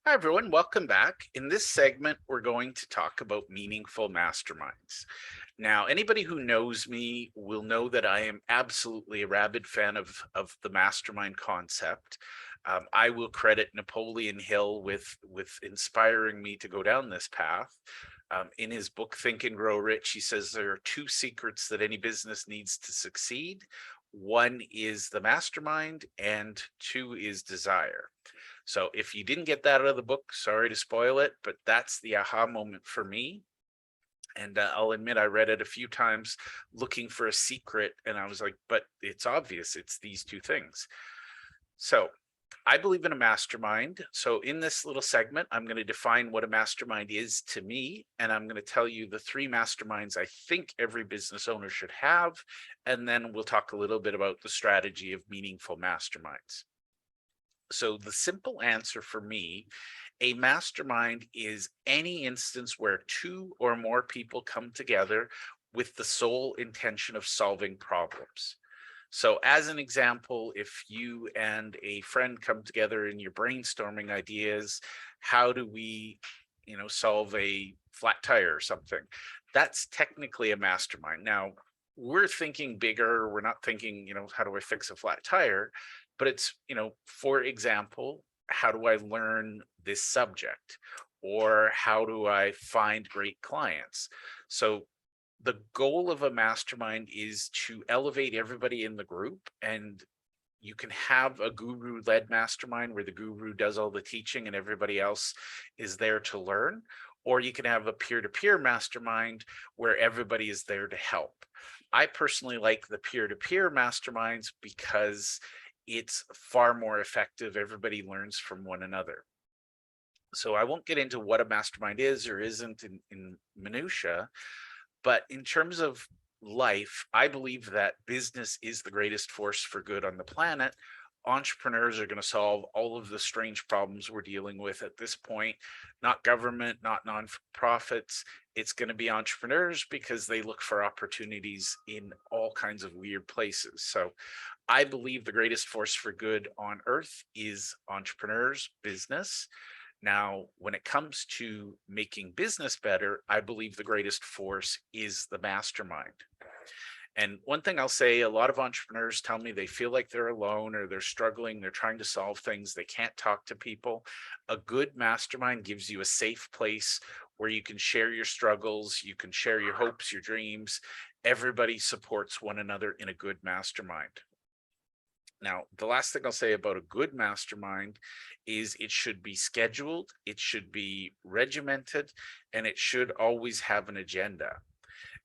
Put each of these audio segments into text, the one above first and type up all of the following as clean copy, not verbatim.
Hi, everyone. Welcome back. In this segment, we're going to talk about meaningful masterminds. Now, anybody who knows me will know that I am absolutely a rabid fan of the mastermind concept. I will credit Napoleon Hill with inspiring me to go down this path. In his book, Think and Grow Rich, he says there are two secrets that any business needs to succeed. One is the mastermind, and two is desire. So if you didn't get that out of the book, sorry to spoil it, but that's the aha moment for me. And I'll admit I read it a few times looking for a secret, and I was like, but it's obvious, it's these two things. So I believe in a mastermind. So in this little segment, I'm going to define what a mastermind is to me, and I'm going to tell you the three masterminds I think every business owner should have, and then we'll talk a little bit about the strategy of meaningful masterminds. So the simple answer for me, a mastermind is any instance where two or more people come together with the sole intention of solving problems. So as an example, if you and a friend come together and you're brainstorming ideas, how do we, solve a flat tire or something? That's technically a mastermind. Now, we're thinking bigger. We're not thinking, how do I fix a flat tire? But it's, for example, how do I learn this subject? Or how do I find great clients? So the goal of a mastermind is to elevate everybody in the group, and you can have a guru-led mastermind where the guru does all the teaching and everybody else is there to learn, or you can have a peer-to-peer mastermind where everybody is there to help. I personally like the peer-to-peer masterminds because it's far more effective. Everybody learns from one another. So I won't get into what a mastermind is or isn't in minutia, but in terms of life, I believe that business is the greatest force for good on the planet. Entrepreneurs are going to solve all of the strange problems we're dealing with at this point, not government, not nonprofits. It's going to be entrepreneurs because they look for opportunities in all kinds of weird places. So I believe the greatest force for good on earth is entrepreneurs, business. Now, when it comes to making business better, I believe the greatest force is the mastermind. And one thing I'll say, a lot of entrepreneurs tell me they feel like they're alone or they're struggling, they're trying to solve things, they can't talk to people. A good mastermind gives you a safe place where you can share your struggles, you can share your hopes, your dreams. Everybody supports one another in a good mastermind. Now, the last thing I'll say about a good mastermind is it should be scheduled, it should be regimented, and it should always have an agenda.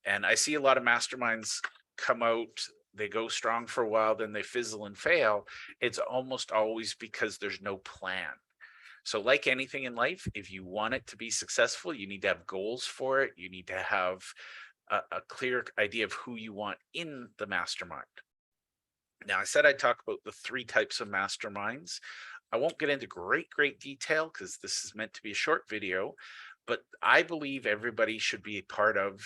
And I see a lot of masterminds come out, they go strong for a while, then they fizzle and fail. It's almost always because there's no plan. So like anything in life, if you want it to be successful, you need to have goals for it. You need to have a clear idea of who you want in the mastermind. Now, I said I'd talk about the three types of masterminds. I won't get into great detail because this is meant to be a short video, but I believe everybody should be a part of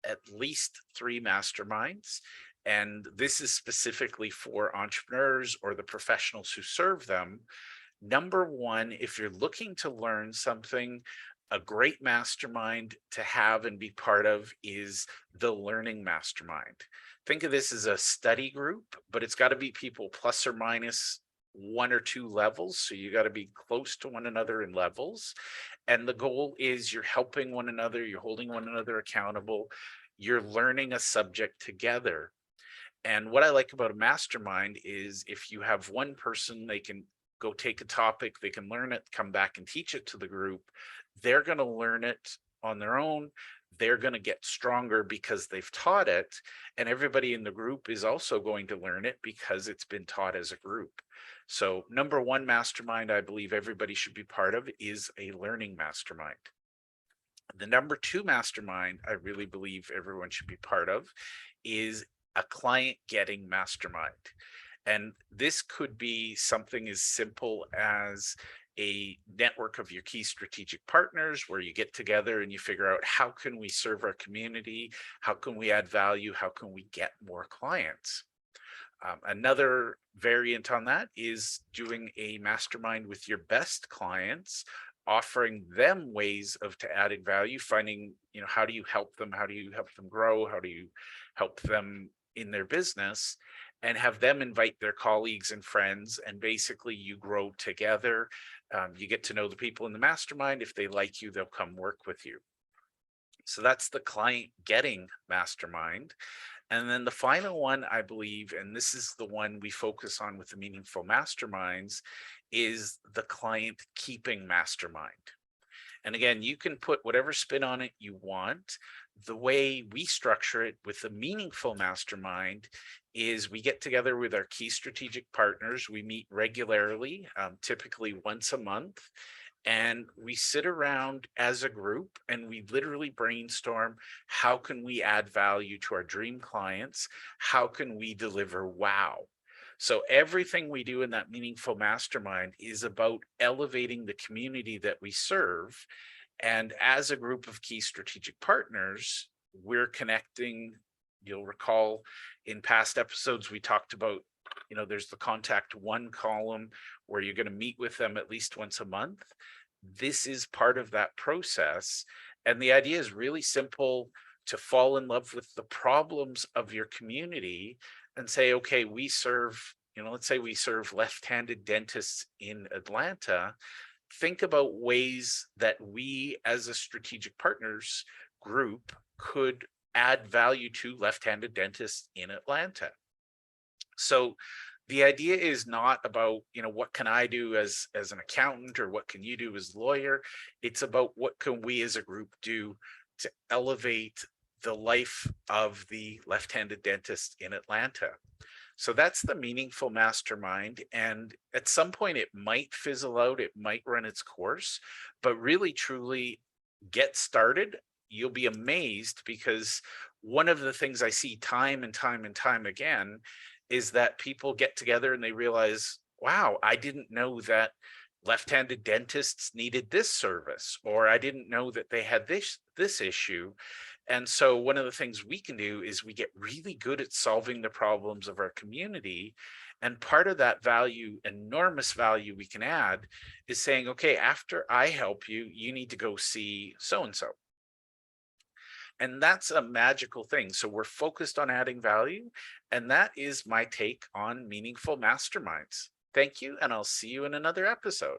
at least three masterminds. And this is specifically for entrepreneurs or the professionals who serve them. Number one, if you're looking to learn something, a great mastermind to have and be part of is the learning mastermind. Think of this as a study group, but it's got to be people plus or minus one or two levels. So you got to be close to one another in levels. And the goal is you're helping one another, you're holding one another accountable, you're learning a subject together. And what I like about a mastermind is if you have one person, they can go take a topic, they can learn it, come back and teach it to the group. They're going to learn it on their own. They're going to get stronger because they've taught it. And everybody in the group is also going to learn it because it's been taught as a group. So number one mastermind I believe everybody should be part of is a learning mastermind. The number two mastermind I really believe everyone should be part of is a client getting mastermind. And this could be something as simple as a network of your key strategic partners where you get together and you figure out how can we serve our community, how can we add value, how can we get more clients. Another variant on that is doing a mastermind with your best clients offering them ways of to adding value, finding, how do you help them? How do you help them grow? How do you help them in their business? And have them invite their colleagues and friends, and basically you grow together. You get to know the people in the mastermind. If they like you, they'll come work with you. So that's the client getting mastermind. And then the final one, I believe, and this is the one we focus on with the meaningful masterminds, is the client keeping mastermind. And again, you can put whatever spin on it you want. The way we structure it with the meaningful mastermind is we get together with our key strategic partners. We meet regularly, typically once a month. And we sit around as a group and we literally brainstorm, how can we add value to our dream clients? How can we deliver wow? So everything we do in that meaningful mastermind is about elevating the community that we serve. And as a group of key strategic partners, we're connecting. You'll recall in past episodes, we talked about, there's the contact one column where you're going to meet with them at least once a month. This is part of that process. And the idea is really simple: to fall in love with the problems of your community and say, okay, we serve, let's say we serve left-handed dentists in Atlanta. Think about ways that we as a strategic partners group could add value to left-handed dentists in Atlanta. So the idea is not about, what can I do as an accountant, or what can you do as a lawyer? It's about what can we as a group do to elevate the life of the left-handed dentist in Atlanta. So that's the meaningful mastermind. And at some point it might fizzle out, it might run its course, but really truly get started. You'll be amazed, because one of the things I see time and time and time again is that people get together and they realize, wow, I didn't know that left-handed dentists needed this service, or I didn't know that they had this issue. And so one of the things we can do is we get really good at solving the problems of our community. And part of that value, enormous value we can add, is saying, okay, after I help you, you need to go see so-and-so. And that's a magical thing. So we're focused on adding value. And that is my take on meaningful masterminds. Thank you. And I'll see you in another episode.